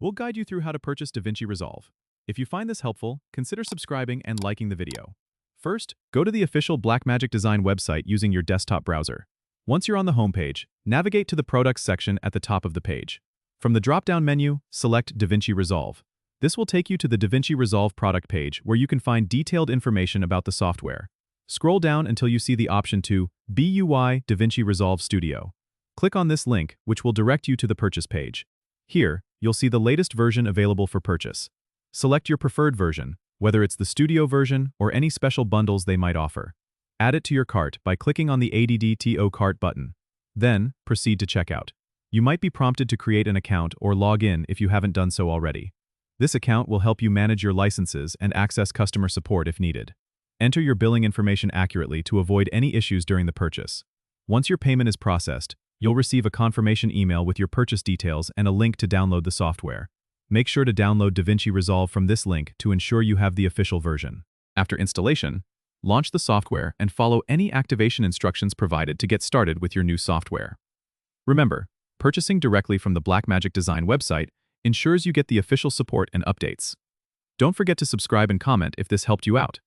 We'll guide you through how to purchase DaVinci Resolve. If you find this helpful, consider subscribing and liking the video. First, go to the official Blackmagic Design website using your desktop browser. Once you're on the homepage, navigate to the Products section at the top of the page. From the drop-down menu, select DaVinci Resolve. This will take you to the DaVinci Resolve product page where you can find detailed information about the software. Scroll down until you see the option to BUI DaVinci Resolve Studio. Click on this link, which will direct you to the purchase page. Here, you'll see the latest version available for purchase. Select your preferred version, whether it's the Studio version or any special bundles they might offer. Add it to your cart by clicking on the ADD-TO Cart button. Then, proceed to checkout. You might be prompted to create an account or log in if you haven't done so already. This account will help you manage your licenses and access customer support if needed. Enter your billing information accurately to avoid any issues during the purchase. Once your payment is processed, you'll receive a confirmation email with your purchase details and a link to download the software. Make sure to download DaVinci Resolve from this link to ensure you have the official version. After installation, launch the software and follow any activation instructions provided to get started with your new software. Remember, purchasing directly from the Blackmagic Design website ensures you get the official support and updates. Don't forget to subscribe and comment if this helped you out.